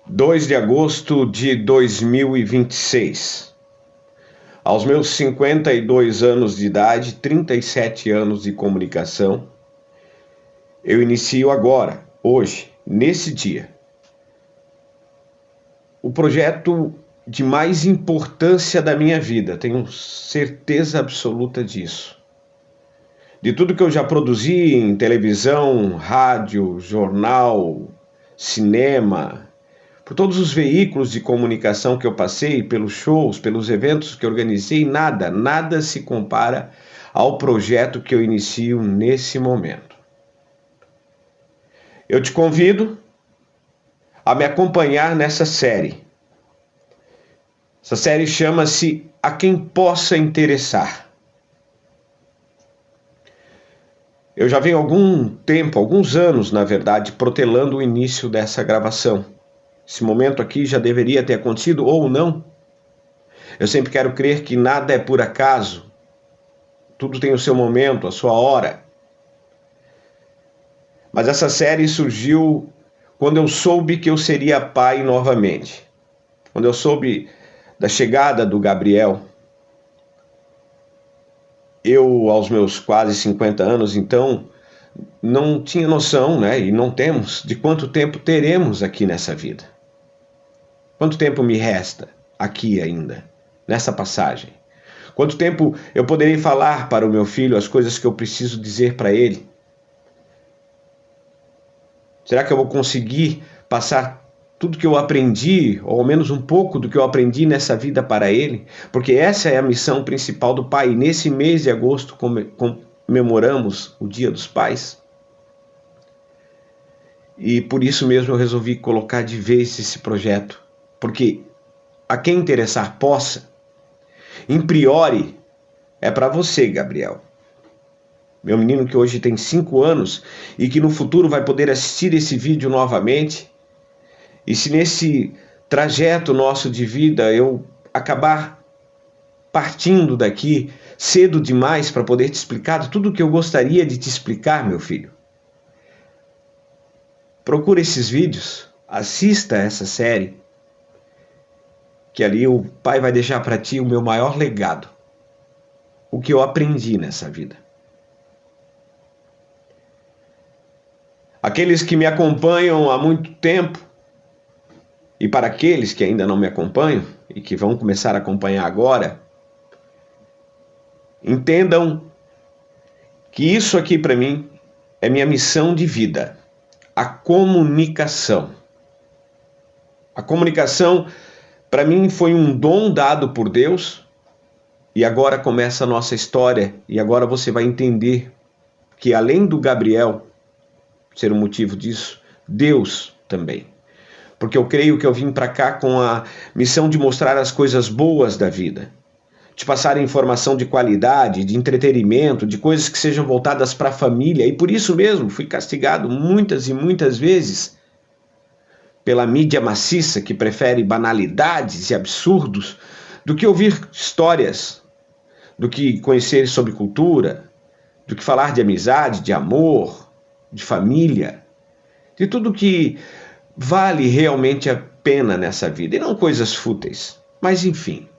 2 de agosto de 2026. Aos meus 52 anos de idade, 37 anos de comunicação, eu inicio agora, hoje, nesse dia, o projeto de mais importância da minha vida, tenho certeza absoluta disso. De tudo que eu já produzi em televisão, rádio, jornal, cinema, por todos os veículos de comunicação que eu passei, pelos shows, pelos eventos que eu organizei, nada se compara ao projeto que eu inicio nesse momento. Eu te convido a me acompanhar nessa série. Essa série chama-se A Quem Possa Interessar. Eu já venho há algum tempo, alguns anos, na verdade, protelando o início dessa gravação. Esse momento aqui já deveria ter acontecido ou não. Eu sempre quero crer que nada é por acaso. Tudo tem o seu momento, a sua hora. Mas essa série surgiu quando eu soube que eu seria pai novamente. Quando eu soube da chegada do Gabriel. Eu, aos meus quase 50 anos, então, não tinha noção, né? E não temos, de quanto tempo teremos aqui nessa vida. Quanto tempo me resta aqui ainda, nessa passagem? Quanto tempo eu poderei falar para o meu filho as coisas que eu preciso dizer para ele? Será que eu vou conseguir passar tudo que eu aprendi, ou ao menos um pouco do que eu aprendi nessa vida para ele? Porque essa é a missão principal do pai. E nesse mês de agosto comemoramos o Dia dos Pais. E por isso mesmo eu resolvi colocar de vez esse projeto. Porque a quem interessar possa, in priori, é para você, Gabriel. Meu menino que hoje tem 5 anos e que no futuro vai poder assistir esse vídeo novamente. E se nesse trajeto nosso de vida eu acabar partindo daqui cedo demais para poder te explicar tudo o que eu gostaria de te explicar, meu filho, procura esses vídeos, assista essa série, que ali o pai vai deixar para ti o meu maior legado, o que eu aprendi nessa vida. Aqueles que me acompanham há muito tempo, e para aqueles que ainda não me acompanham e que vão começar a acompanhar agora, entendam que isso aqui para mim é minha missão de vida, a comunicação. A comunicação para mim foi um dom dado por Deus e agora começa a nossa história e agora você vai entender que além do Gabriel ser o motivo disso, Deus também. Porque eu creio que eu vim para cá com a missão de mostrar as coisas boas da vida, de passar informação de qualidade, de entretenimento, de coisas que sejam voltadas para a família. E por isso mesmo fui castigado muitas e muitas vezes pela mídia maciça que prefere banalidades e absurdos do que ouvir histórias, do que conhecer sobre cultura, do que falar de amizade, de amor, de família, de tudo que vale realmente a pena nessa vida, e não coisas fúteis. Mas enfim,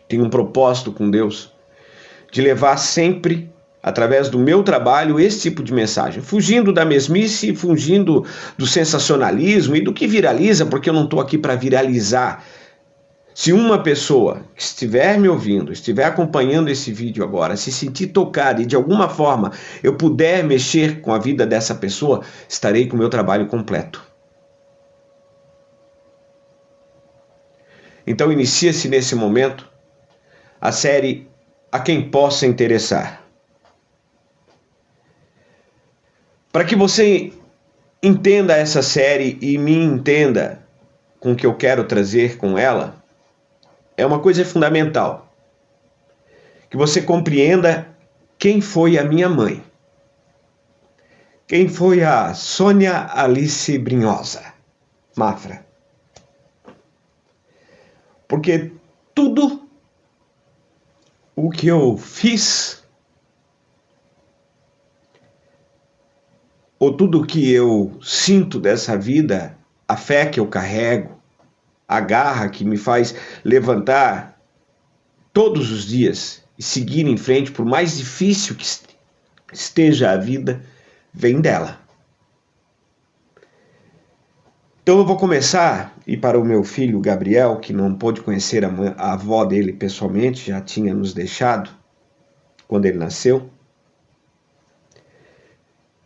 tenho um propósito com Deus de levar sempre, através do meu trabalho, esse tipo de mensagem, fugindo da mesmice, fugindo do sensacionalismo e do que viraliza, porque eu não estou aqui para viralizar. Se uma pessoa que estiver me ouvindo, estiver acompanhando esse vídeo agora, se sentir tocada e de alguma forma eu puder mexer com a vida dessa pessoa, estarei com o meu trabalho completo. Então inicia-se nesse momento a série A Quem Possa Interessar. Para que você entenda essa série e me entenda com o que eu quero trazer com ela, é uma coisa fundamental. Que você compreenda quem foi a minha mãe. Quem foi a Sônia Alice Brinhosa Mafra. Porque tudo o que eu fiz, ou tudo o que eu sinto dessa vida, a fé que eu carrego, a garra que me faz levantar todos os dias e seguir em frente, por mais difícil que esteja a vida, vem dela. Então eu vou começar, e para o meu filho Gabriel, que não pôde conhecer a avó dele pessoalmente, já tinha nos deixado quando ele nasceu,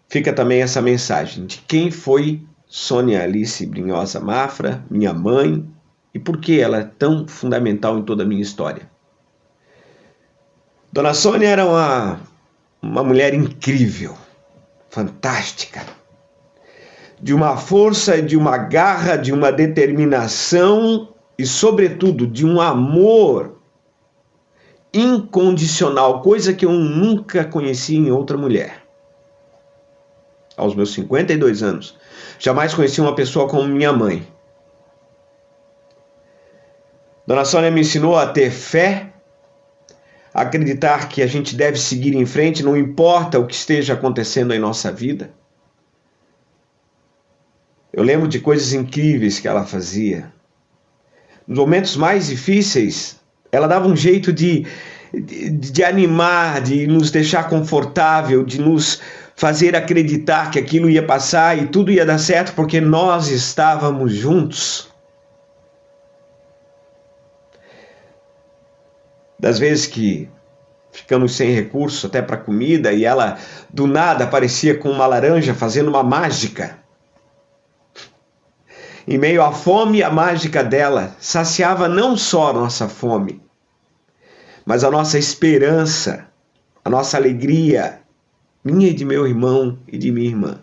fica também essa mensagem de quem foi Sônia Alice Brinhosa Mafra, minha mãe, e por que ela é tão fundamental em toda a minha história. Dona Sônia era uma mulher incrível, fantástica, de uma força, de uma garra, de uma determinação e, sobretudo, de um amor incondicional, coisa que eu nunca conheci em outra mulher. Aos meus 52 anos, jamais conheci uma pessoa como minha mãe. Dona Sônia me ensinou a ter fé, a acreditar que a gente deve seguir em frente, não importa o que esteja acontecendo em nossa vida. Eu lembro de coisas incríveis que ela fazia. Nos momentos mais difíceis, ela dava um jeito de animar, de nos deixar confortável, de nos fazer acreditar que aquilo ia passar e tudo ia dar certo porque nós estávamos juntos. Das vezes que ficamos sem recurso até para comida e ela do nada aparecia com uma laranja fazendo uma mágica. Em meio à fome, a mágica dela saciava não só a nossa fome, mas a nossa esperança, a nossa alegria, minha e de meu irmão e de minha irmã.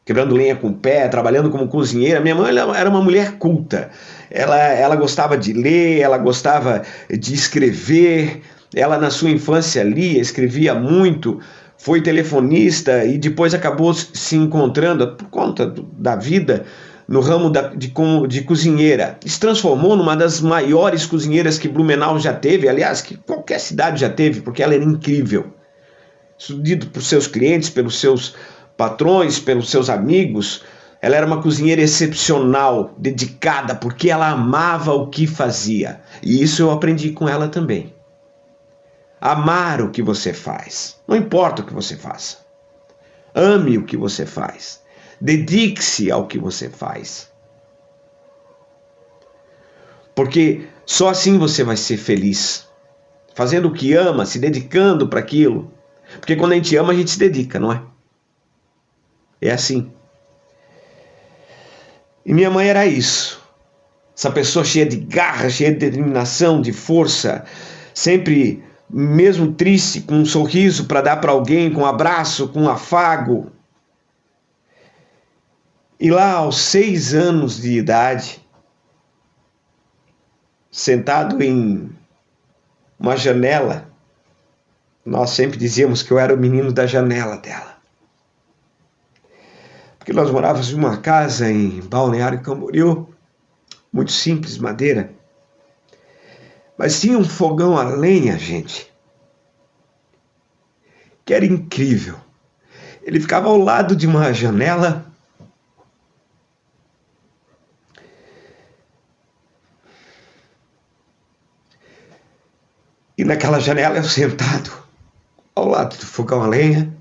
Quebrando lenha com o pé, trabalhando como cozinheira. Minha mãe era uma mulher culta. Ela gostava de ler, ela gostava de escrever. Ela, na sua infância, lia, escrevia muito. Foi telefonista e depois acabou se encontrando, por conta da vida, no ramo de cozinheira. Se transformou numa das maiores cozinheiras que Blumenau já teve, aliás, que qualquer cidade já teve, porque ela era incrível. Dito por seus clientes, pelos seus patrões, pelos seus amigos. Ela era uma cozinheira excepcional, dedicada, porque ela amava o que fazia. E isso eu aprendi com ela também. Amar o que você faz. Não importa o que você faça. Ame o que você faz. Dedique-se ao que você faz. Porque só assim você vai ser feliz. Fazendo o que ama, se dedicando para aquilo. Porque quando a gente ama, a gente se dedica, não é? É assim. E minha mãe era isso. Essa pessoa cheia de garra, cheia de determinação, de força. Sempre, mesmo triste, com um sorriso para dar para alguém, com um abraço, com um afago. E lá aos 6 anos de idade, sentado em uma janela, nós sempre dizíamos que eu era o menino da janela dela. Porque nós morávamos em uma casa em Balneário Camboriú, muito simples, madeira. Mas tinha um fogão a lenha, gente, que era incrível. Ele ficava ao lado de uma janela. E naquela janela eu sentado ao lado do fogão a lenha,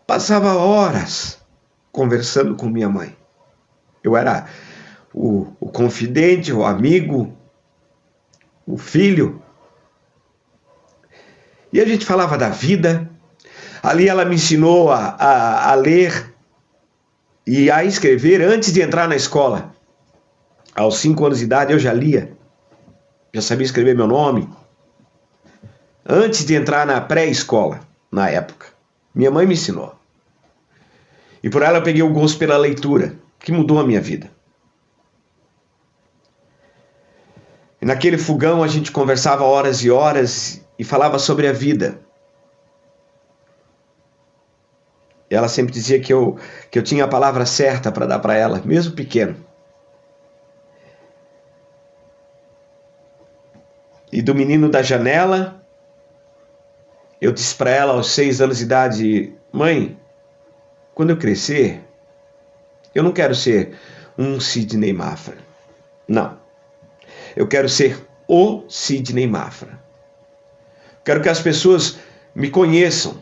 passava horas conversando com minha mãe. Eu era o confidente, o amigo, o filho. E a gente falava da vida. Ali ela me ensinou a ler e a escrever antes de entrar na escola. Aos 5 anos de idade eu já lia. Já sabia escrever meu nome. Antes de entrar na pré-escola, na época. Minha mãe me ensinou. E por ela eu peguei o gosto pela leitura, que mudou a minha vida. E naquele fogão a gente conversava horas e horas e falava sobre a vida. E ela sempre dizia que eu tinha a palavra certa para dar para ela, mesmo pequeno. E do menino da janela, eu disse para ela aos 6 anos de idade: mãe, quando eu crescer, Eu não quero ser um Sidney Mafra. Não. Eu quero ser o Sidney Mafra. Quero que as pessoas me conheçam,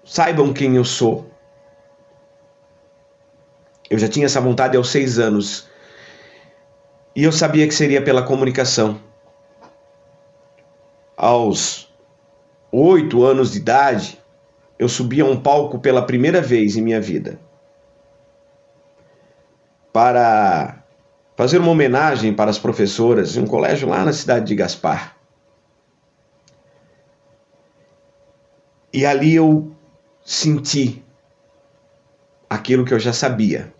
saibam quem eu sou. Eu já tinha essa vontade aos 6 anos. E eu sabia que seria pela comunicação. Aos 8 anos de idade, eu subi a um palco pela primeira vez em minha vida para fazer uma homenagem para as professoras de um colégio lá na cidade de Gaspar. E ali eu senti aquilo que eu já sabia,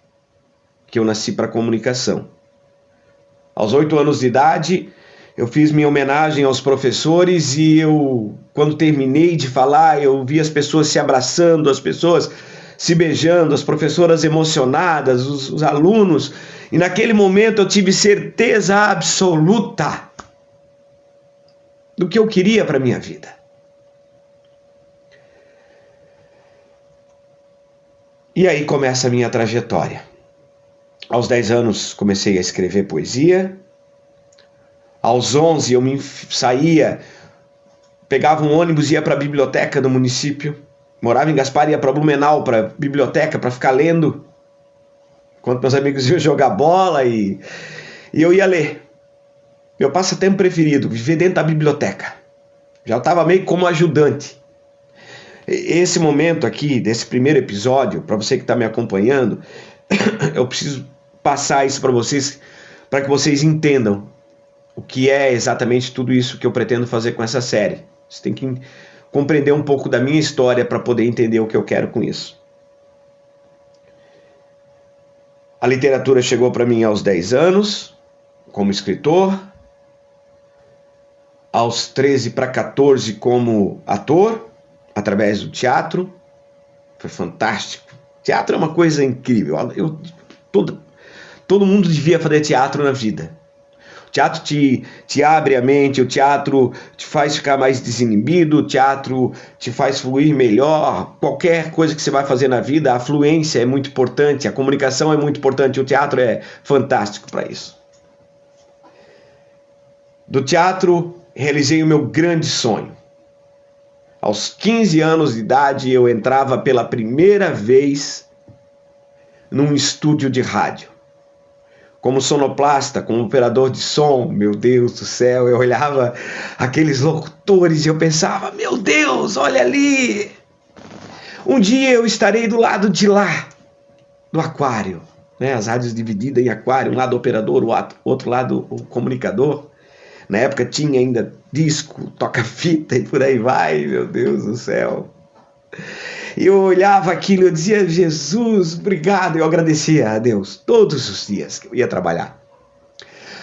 que eu nasci para comunicação. Aos 8 anos de idade, eu fiz minha homenagem aos professores e quando terminei de falar, eu vi as pessoas se abraçando, as pessoas se beijando, as professoras emocionadas, os alunos. E naquele momento eu tive certeza absoluta do que eu queria para a minha vida. E aí começa a minha trajetória. Aos 10 anos comecei a escrever poesia. Aos 11 eu saía, pegava um ônibus e ia para a biblioteca do município. Morava em Gaspar, ia para Blumenau, para a biblioteca, para ficar lendo. Enquanto meus amigos iam jogar bola e eu ia ler. Meu passatempo preferido, viver dentro da biblioteca. Já estava meio como ajudante. Esse momento aqui, desse primeiro episódio, para você que está me acompanhando, eu preciso passar isso para vocês, para que vocês entendam o que é exatamente tudo isso que eu pretendo fazer com essa série. Você tem que compreender um pouco da minha história para poder entender o que eu quero com isso. A literatura chegou para mim aos 10 anos, como escritor. Aos 13 para 14 como ator, através do teatro. Foi fantástico. Teatro é uma coisa incrível. Todo mundo devia fazer teatro na vida. O teatro te abre a mente, o teatro te faz ficar mais desinibido, o teatro te faz fluir melhor. Qualquer coisa que você vai fazer na vida, a fluência é muito importante, a comunicação é muito importante, o teatro é fantástico para isso. Do teatro, realizei o meu grande sonho. Aos 15 anos de idade, eu entrava pela primeira vez num estúdio de rádio. Como sonoplasta, como operador de som, meu Deus do céu, eu olhava aqueles locutores e eu pensava, meu Deus, olha ali! Um dia eu estarei do lado de lá, do aquário, né? As rádios divididas em aquário, um lado o operador, o outro lado o comunicador. Na época tinha ainda disco, toca-fita e por aí vai, meu Deus do céu. E eu olhava aquilo e eu dizia, Jesus, obrigado. Eu agradecia a Deus todos os dias que eu ia trabalhar.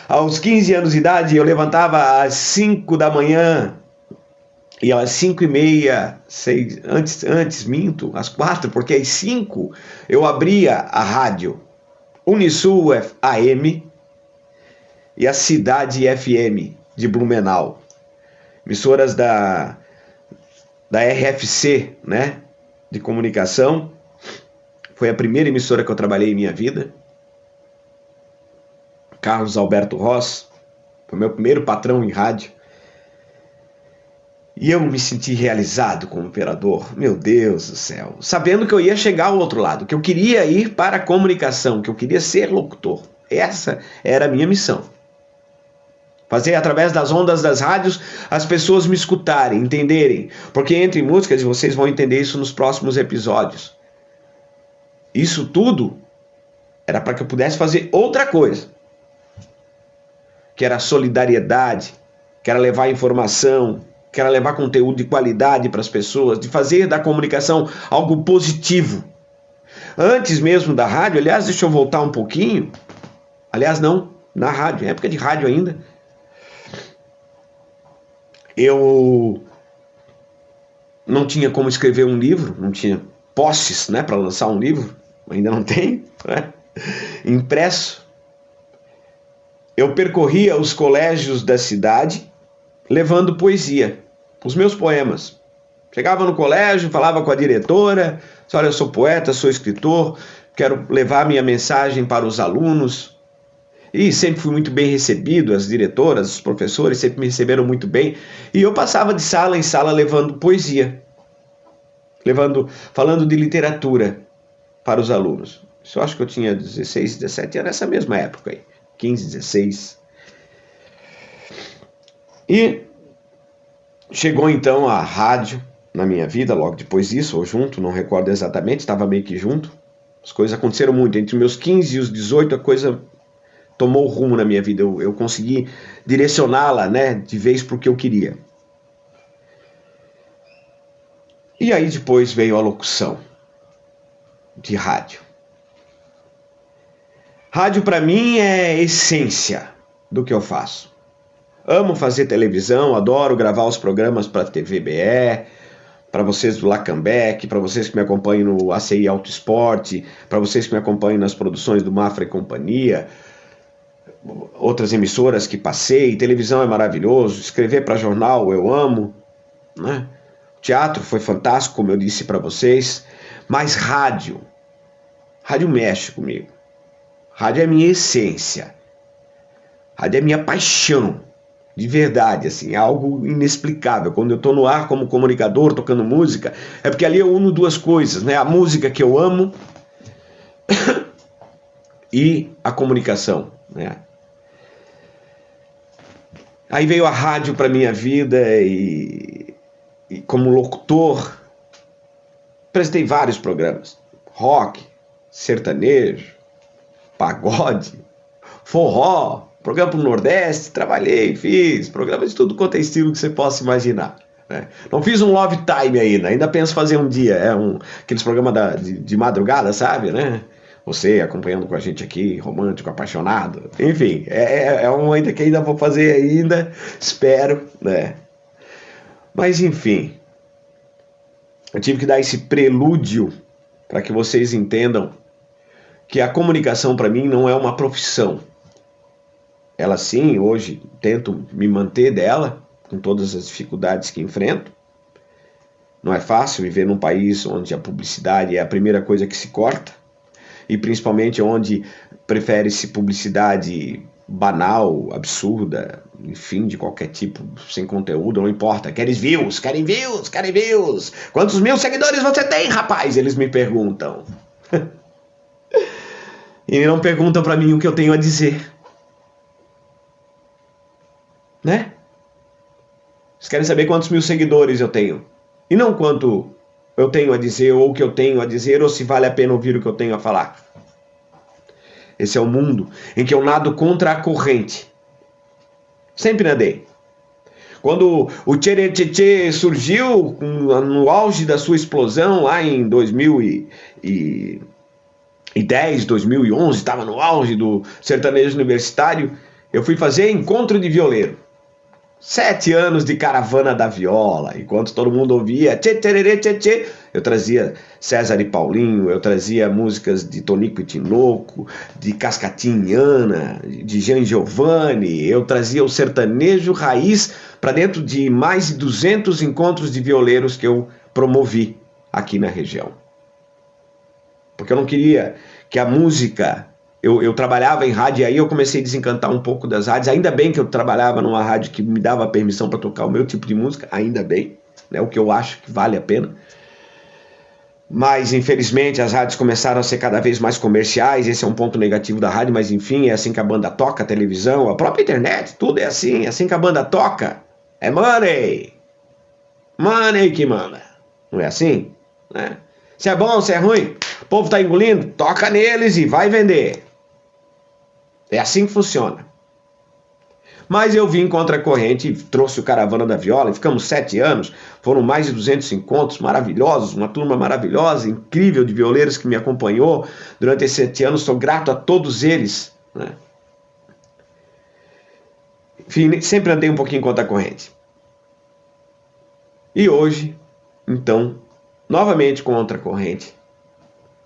Aos 15 anos de idade, eu levantava às 5 da manhã e às 5h30, 6, minto, às 4, porque às 5 eu abria a rádio Unisul AM e a Cidade FM de Blumenau, emissoras da RFC, né, de comunicação. Foi a primeira emissora que eu trabalhei em minha vida. Carlos Alberto Ross foi meu primeiro patrão em rádio. E eu me senti realizado como operador, meu Deus do céu, sabendo que eu ia chegar ao outro lado, que eu queria ir para a comunicação, que eu queria ser locutor. Essa era a minha missão. Fazer através das ondas das rádios as pessoas me escutarem, entenderem. Porque entre músicas, e vocês vão entender isso nos próximos episódios, isso tudo era para que eu pudesse fazer outra coisa. Que era solidariedade, que era levar informação, que era levar conteúdo de qualidade para as pessoas, de fazer da comunicação algo positivo. Antes mesmo da rádio, aliás, deixa eu voltar um pouquinho. Aliás, não, na rádio, época de rádio ainda. Eu não tinha como escrever um livro, não tinha posses, né, para lançar um livro, ainda não tem, né, impresso. Eu percorria os colégios da cidade levando poesia, os meus poemas. Chegava no colégio, falava com a diretora, disse, olha, eu sou poeta, sou escritor, quero levar minha mensagem para os alunos. E sempre fui muito bem recebido, as diretoras, os professores sempre me receberam muito bem. E eu passava de sala em sala levando poesia, falando de literatura para os alunos. Isso eu acho que eu tinha 16, 17 anos, nessa mesma época aí, 15, 16. E chegou então a rádio na minha vida, logo depois disso, ou junto, não recordo exatamente, estava meio que junto. As coisas aconteceram muito, entre meus 15 e os 18 a coisa tomou rumo na minha vida, eu consegui direcioná-la, né, de vez para o que eu queria. E aí depois veio a locução de rádio. Rádio para mim é essência do que eu faço. Amo fazer televisão, adoro gravar os programas para a TVBE, para vocês do Lacambeque, para vocês que me acompanham no ACI Auto Esporte, para vocês que me acompanham nas produções do Mafra e Companhia, outras emissoras que passei. Televisão é maravilhoso, escrever para jornal eu amo, né? Teatro foi fantástico, como eu disse para vocês, mas rádio mexe comigo. Rádio é minha essência, rádio é minha paixão, de verdade, assim, é algo inexplicável. Quando eu estou no ar como comunicador, tocando música, é porque ali eu uno duas coisas, né? A música que eu amo e a comunicação, né? Aí veio a rádio para minha vida e como locutor, prestei vários programas, rock, sertanejo, pagode, forró, programa para o Nordeste, trabalhei, fiz programa de tudo quanto é estilo que você possa imaginar, né? Não fiz um Love Time ainda penso fazer um dia, aqueles programas de madrugada, sabe, né? Você acompanhando com a gente aqui, romântico, apaixonado, enfim, é um ainda que ainda vou fazer ainda, espero, né? Mas enfim, eu tive que dar esse prelúdio para que vocês entendam que a comunicação para mim não é uma profissão. Ela sim, hoje tento me manter dela, com todas as dificuldades que enfrento. Não é fácil viver num país onde a publicidade é a primeira coisa que se corta, e principalmente onde prefere-se publicidade banal, absurda, enfim, de qualquer tipo, sem conteúdo, não importa. Querem views, querem views, querem views. Quantos mil seguidores você tem, rapaz? Eles me perguntam. E não perguntam para mim o que eu tenho a dizer. Né? Eles querem saber quantos mil seguidores eu tenho. E não quanto eu tenho a dizer, ou o que eu tenho a dizer, ou se vale a pena ouvir o que eu tenho a falar. Esse é o mundo em que eu nado contra a corrente. Sempre nadei. Quando o Tchê surgiu no auge da sua explosão, lá em 2010, 2011, estava no auge do sertanejo universitário, eu fui fazer encontro de violeiro. 7 anos de caravana da viola, enquanto todo mundo ouvia tchê, tchererê, tchê, tchê, eu trazia César e Paulinho, eu trazia músicas de Tonico e Tinoco, de Cascatinhana, de Jean Giovanni, eu trazia o sertanejo raiz para dentro de mais de 200 encontros de violeiros que eu promovi aqui na região. Porque eu não queria que a música... Eu trabalhava em rádio e aí eu comecei a desencantar um pouco das rádios. Ainda bem que eu trabalhava numa rádio que me dava permissão para tocar o meu tipo de música, ainda bem, né, o que eu acho que vale a pena. Mas infelizmente as rádios começaram a ser cada vez mais comerciais, esse é um ponto negativo da rádio, mas enfim, é assim que a banda toca, a televisão, a própria internet, tudo é assim que a banda toca. É money! Money que manda. Não é assim? Né? Se é bom, se é ruim, o povo tá engolindo, toca neles e vai vender. É assim que funciona. Mas eu vim contra a corrente e trouxe o Caravana da Viola, e ficamos 7 anos, foram mais de 200 encontros maravilhosos, uma turma maravilhosa, incrível de violeiros que me acompanhou durante esses 7 anos, sou grato a todos eles, né? Enfim, sempre andei um pouquinho contra a corrente. E hoje, então, novamente contra a corrente,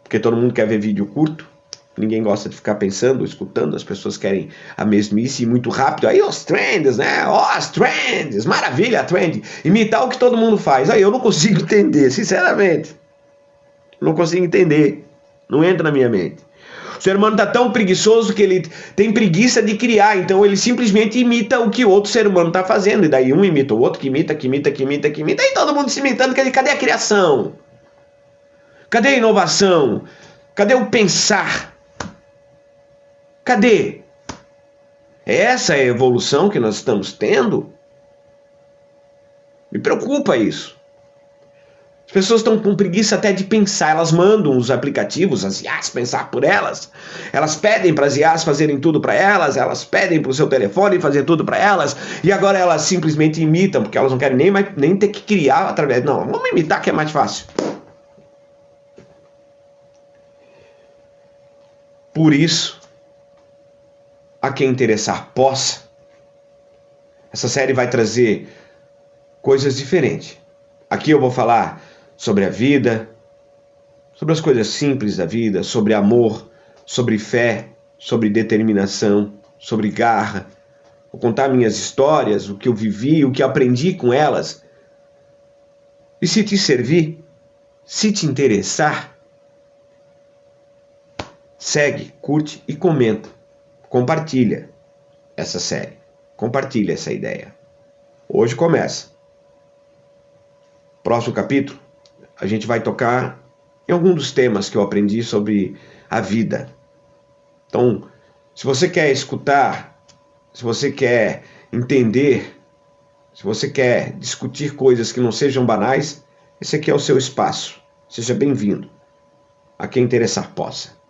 porque todo mundo quer ver vídeo curto, ninguém gosta de ficar pensando, escutando, as pessoas querem a mesmice muito rápido. Aí os trends, né? Os trends, maravilha a trend. Imitar o que todo mundo faz. Aí eu não consigo entender, sinceramente. Não consigo entender. Não entra na minha mente. O ser humano está tão preguiçoso que ele tem preguiça de criar, então ele simplesmente imita o que o outro ser humano está fazendo. E daí um imita o outro, que imita, e todo mundo se imitando. Cadê a criação? Cadê a inovação? Cadê o pensar? Cadê? Essa é a evolução que nós estamos tendo? Me preocupa isso. As pessoas estão com preguiça até de pensar, elas mandam os aplicativos, as IAs, pensar por elas. Elas pedem para as IAs fazerem tudo para elas pedem para o seu telefone fazer tudo para elas, e agora elas simplesmente imitam, porque elas não querem nem ter que criar através... Não, vamos imitar que é mais fácil. Por isso, a quem interessar possa, essa série vai trazer coisas diferentes. Aqui eu vou falar sobre a vida, sobre as coisas simples da vida, sobre amor, sobre fé, sobre determinação, sobre garra. Vou contar minhas histórias, o que eu vivi, o que aprendi com elas. E se te servir, se te interessar, segue, curte e comenta. Compartilha essa série. Compartilha essa ideia. Hoje começa. Próximo capítulo, a gente vai tocar em algum dos temas que eu aprendi sobre a vida. Então, se você quer escutar, se você quer entender, se você quer discutir coisas que não sejam banais, esse aqui é o seu espaço. Seja bem-vindo. A quem interessar possa.